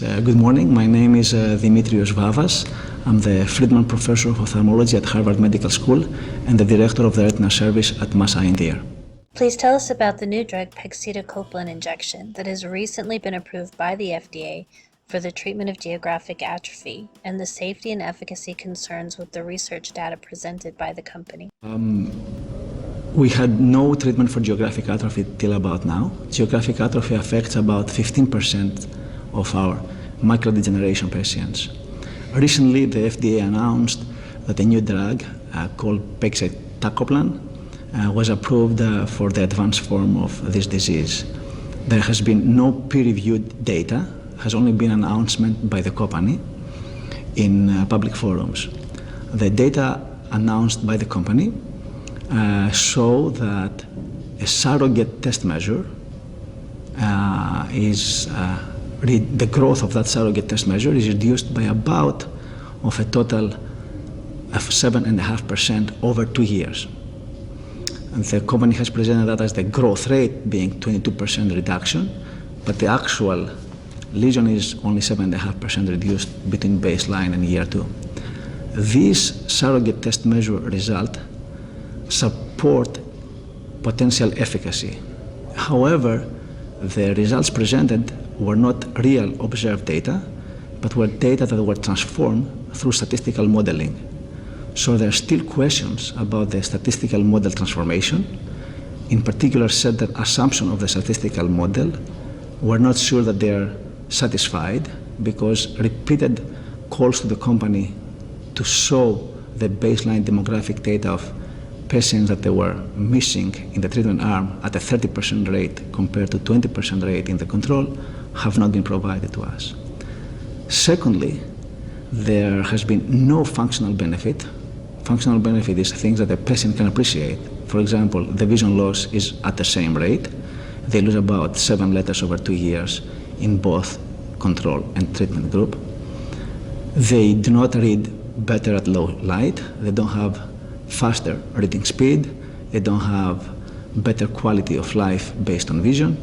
Good morning. My name is Demetrios Vavvas. I'm the Friedman Professor of Ophthalmology at Harvard Medical School and the Director of the Retina Service at Mass Eye in the Ear. Please tell us about the new drug pegcetacoplan injection that has recently been approved by the FDA for the treatment of geographic atrophy and the safety and efficacy concerns with the research data presented by the company. We had no treatment for geographic atrophy till about now. Geographic atrophy affects about 15% of our macular degeneration patients. Recently, the FDA announced that a new drug called pegcetacoplan was approved for the advanced form of this disease. There has been no peer-reviewed data, has only been an announcement by the company in public forums. The data announced by the company show that a surrogate test measure the growth of that surrogate test measure is reduced by about of a total of 7.5% over 2 years. And the company has presented that as the growth rate being 22% reduction, but the actual lesion is only 7.5% reduced between baseline and year 2. These surrogate test measure result support potential efficacy. However, the results presented were not real observed data, but were data that were transformed through statistical modeling. So there are still questions about the statistical model transformation. In particular, certain assumptions of the statistical model were not sure that they are satisfied because repeated calls to the company to show the baseline demographic data of patients that they were missing in the treatment arm at a 30% rate compared to 20% rate in the control have not been provided to us. Secondly, there has been no functional benefit. Functional benefit is things that the patient can appreciate. For example, the vision loss is at the same rate. They lose about 7 letters over 2 years in both control and treatment group. They do not read better at low light. They don't have faster reading speed. They don't have better quality of life based on vision.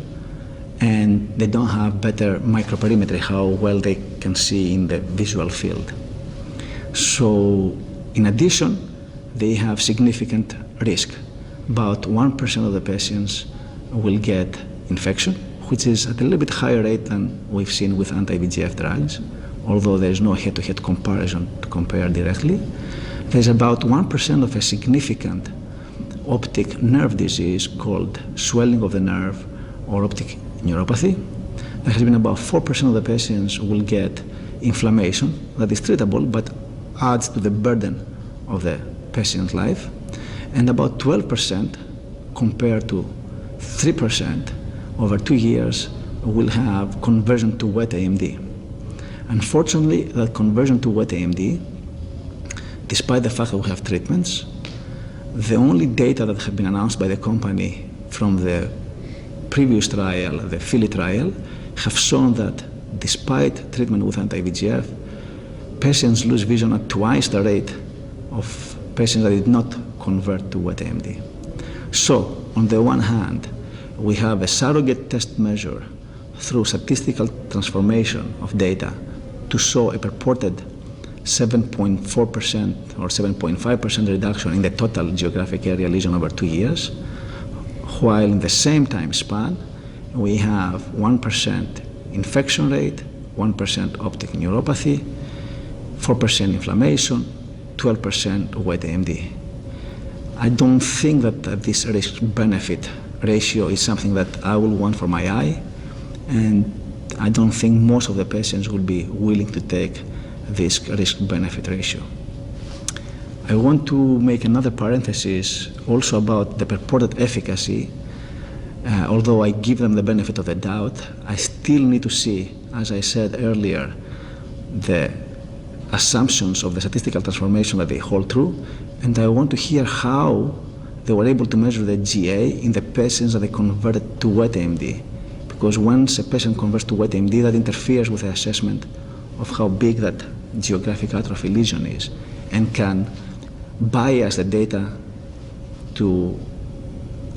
And they don't have better microperimetry, how well they can see in the visual field. So, in addition, they have significant risk. About 1% of the patients will get infection, which is at a little bit higher rate than we've seen with anti-VEGF drugs, although there is no head-to-head comparison to compare directly. There's about 1% of a significant optic nerve disease called swelling of the nerve or optic neuropathy. There has been about 4% of the patients will get inflammation that is treatable but adds to the burden of the patient's life. And about 12% compared to 3% over 2 years will have conversion to wet AMD. Unfortunately, that conversion to wet AMD, despite the fact that we have treatments, the only data that have been announced by the company from the previous trial, the FILI trial, have shown that despite treatment with anti-VEGF, patients lose vision at twice the rate of patients that did not convert to wet AMD. So, on the one hand, we have a surrogate test measure through statistical transformation of data to show a purported 7.4% or 7.5% reduction in the total geographic area lesion over 2 years, while in the same time span, we have 1% infection rate, 1% optic neuropathy, 4% inflammation, 12% wet AMD. I don't think that this risk-benefit ratio is something that I will want for my eye, and I don't think most of the patients will be willing to take this risk-benefit ratio. I want to make another parenthesis also about the purported efficacy. Although I give them the benefit of the doubt, I still need to see, as I said earlier, the assumptions of the statistical transformation that they hold true, and I want to hear how they were able to measure the GA in the patients that they converted to wet AMD. Because once a patient converts to wet AMD, that interferes with the assessment of how big that geographic atrophy lesion is and can bias the data to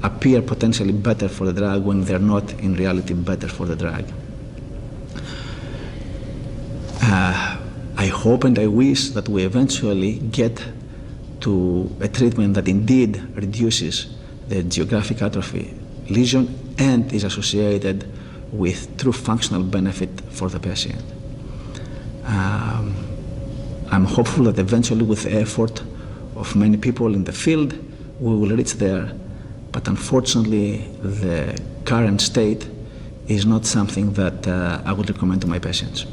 appear potentially better for the drug when they're not in reality better for the drug. I hope and I wish that we eventually get to a treatment that indeed reduces the geographic atrophy lesion and is associated with true functional benefit for the patient. I'm hopeful that eventually, with the effort of many people in the field, we will reach there, but unfortunately the current state is not something that I would recommend to my patients.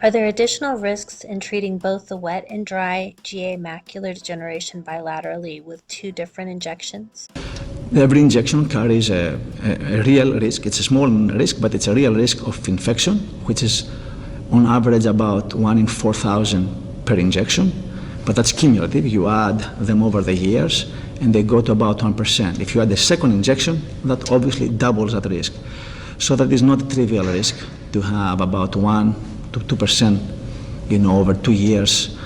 Are there additional risks in treating both the wet and dry GA macular degeneration bilaterally with two different injections? Every injection carries a real risk. It's a small risk, but it's a real risk of infection, which is on average about 1 in 4,000 per injection. But that's cumulative. You add them over the years, and they go to about 1%. If you add a second injection, that obviously doubles that risk. So that is not a trivial risk to have about 1 to 2%, over 2 years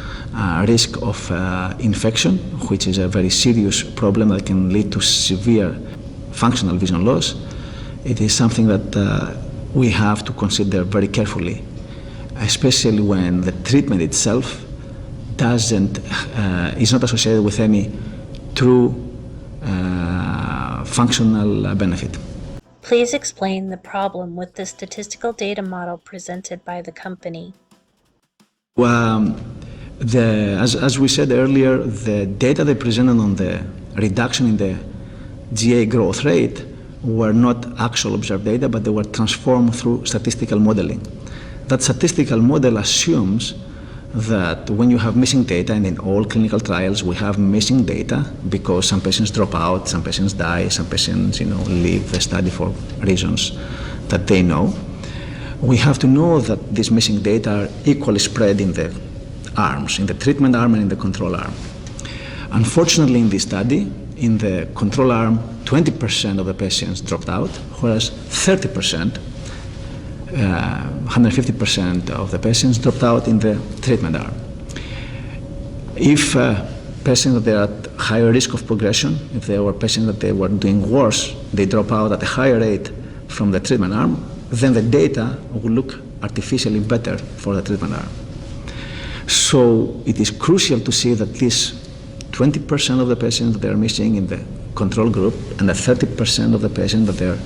risk of infection, which is a very serious problem that can lead to severe functional vision loss. It is something that we have to consider very carefully, especially when the treatment itself is not associated with any true functional benefit. Please explain the problem with the statistical data model presented by the company. As we said earlier, the data they presented on the reduction in the GA growth rate were not actual observed data, but they were transformed through statistical modeling. That statistical model assumes that when you have missing data, and in all clinical trials we have missing data because some patients drop out, some patients die, some patients leave the study for reasons that they know. We have to know that these missing data are equally spread in the arms, in the treatment arm and in the control arm. Unfortunately, in this study, in the control arm, 20% of the patients dropped out, whereas 30%, 150% of the patients dropped out in the treatment arm. If patients that are at higher risk of progression, if they were patients that they were doing worse, they drop out at a higher rate from the treatment arm, then the data will look artificially better for the treatment arm. So it is crucial to see that this 20% of the patients that are missing in the control group and the 30% of the patients that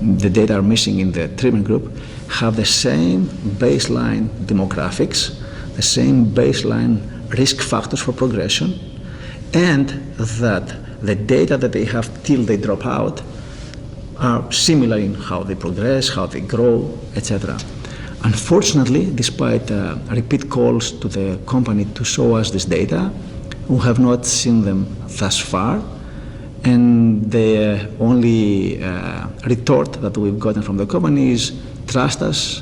the data are missing in the treatment group have the same baseline demographics, the same baseline risk factors for progression, and that the data that they have till they drop out are similar in how they progress, how they grow, etc. Unfortunately, despite repeat calls to the company to show us this data, we have not seen them thus far. And the only retort that we've gotten from the company is trust us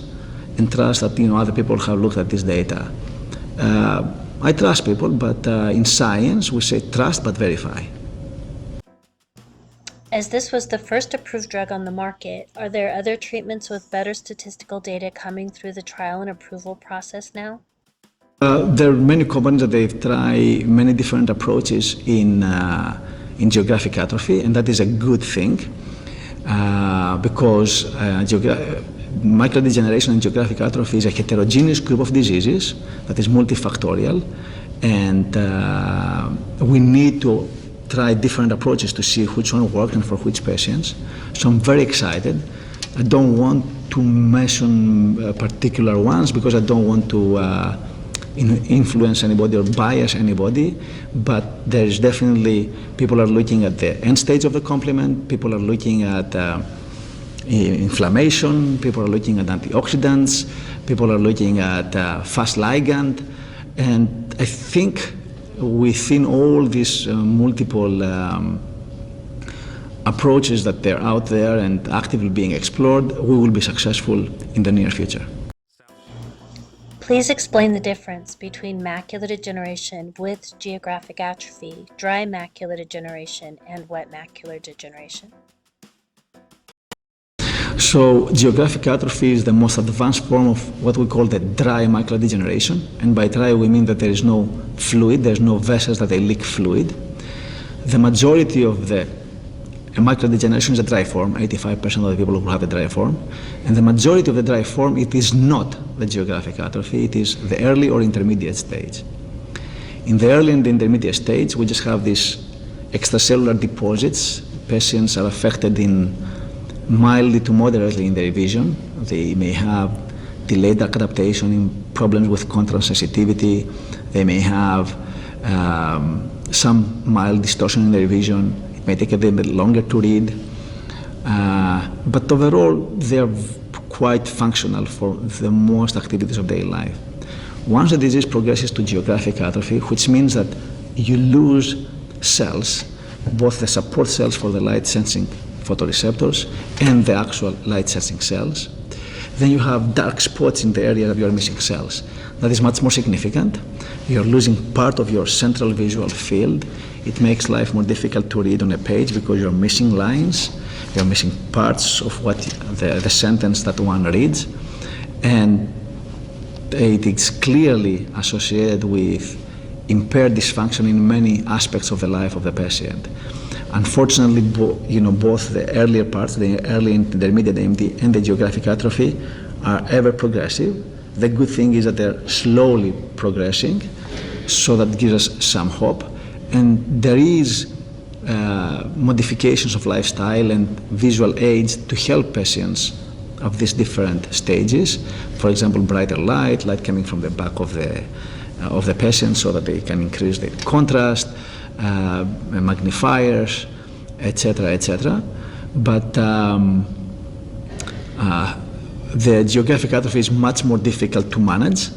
and trust that other people have looked at this data. I trust people, but in science we say trust but verify. As this was the first approved drug on the market, are there other treatments with better statistical data coming through the trial and approval process now? There are many companies that they've tried many different approaches in geographic atrophy, and that is a good thing because macular degeneration and geographic atrophy is a heterogeneous group of diseases that is multifactorial, and we need to try different approaches to see which one worked and for which patients. So I'm very excited. I don't want to mention particular ones because I don't want to influence anybody or bias anybody, but there's definitely, people are looking at the end stage of the complement, people are looking at inflammation, people are looking at antioxidants, people are looking at fast ligand, and I think within all these multiple approaches that they're out there and actively being explored, we will be successful in the near future. Please explain the difference between macular degeneration with geographic atrophy, dry macular degeneration, and wet macular degeneration. So geographic atrophy is the most advanced form of what we call the dry macular degeneration. And by dry, we mean that there is no fluid, there's no vessels that they leak fluid. The majority of the a macular degeneration is a dry form. 85% of the people who have a dry form. And the majority of the dry form, it is not the geographic atrophy, it is the early or intermediate stage. In the early and intermediate stage, we just have these extracellular deposits. Patients are affected in mildly to moderately in their vision. They may have delayed adaptation, in problems with contrast sensitivity. They may have some mild distortion in their vision. It may take a bit longer to read. But overall, they are quite functional for the most activities of daily life. Once the disease progresses to geographic atrophy, which means that you lose cells, both the support cells for the light-sensing photoreceptors and the actual light-sensing cells, then you have dark spots in the area of your missing cells. That is much more significant. You're losing part of your central visual field. It makes life more difficult to read on a page because you're missing lines, you're missing parts of what the sentence that one reads, and it is clearly associated with impaired dysfunction in many aspects of the life of the patient. Unfortunately, both the earlier parts, the early and intermediate AMD and the geographic atrophy are ever progressive. The good thing is that they're slowly progressing, so that gives us some hope. And there is modifications of lifestyle and visual aids to help patients of these different stages. For example, brighter light coming from the back of the patient so that they can increase the contrast, magnifiers, etc., etc. But the geographic atrophy is much more difficult to manage,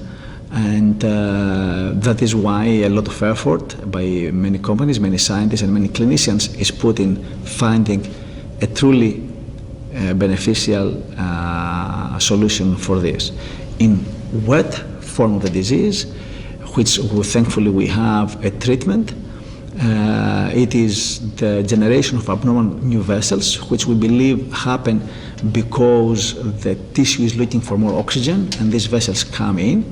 and that is why a lot of effort by many companies, many scientists, and many clinicians is put in finding a truly beneficial solution for this. In wet form of the disease, which thankfully we have a treatment, it is the generation of abnormal new vessels, which we believe happen because the tissue is looking for more oxygen, and these vessels come in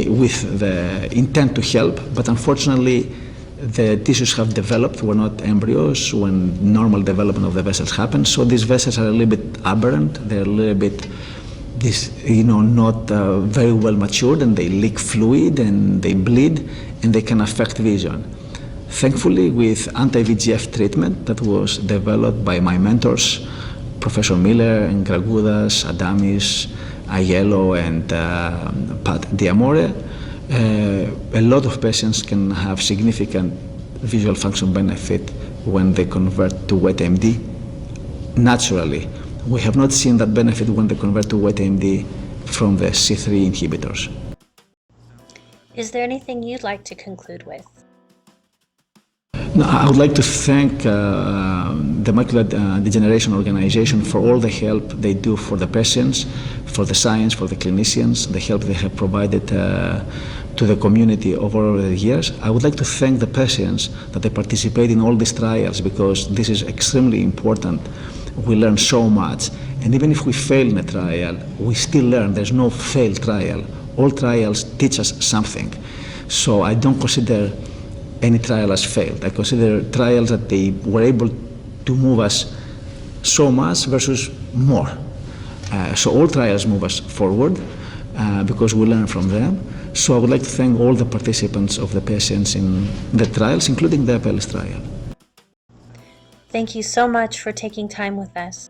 with the intent to help, but unfortunately the tissues have developed. We're not embryos when normal development of the vessels happens, so these vessels are a little bit aberrant. They're a little bit not very well matured, and they leak fluid and they bleed and they can affect vision. Thankfully, with anti-VEGF treatment that was developed by my mentors, Professor Miller and Gragudas, Adamis, Aiello, and Pat Diamore, a lot of patients can have significant visual function benefit when they convert to wet AMD naturally. We have not seen that benefit when they convert to wet AMD from the C3 inhibitors. Is there anything you'd like to conclude with? No, I would like to thank the Macular Degeneration Organization for all the help they do for the patients, for the science, for the clinicians, the help they have provided to the community over the years. I would like to thank the patients that they participate in all these trials, because this is extremely important. We learn so much, and even if we fail in a trial, we still learn. There's no failed trial. All trials teach us something. So I don't consider any trial as failed. I consider trials that they were able to move us so much versus more. So all trials move us forward because we learn from them. So I would like to thank all the participants of the patients in the trials, including the Apellis trial. Thank you so much for taking time with us.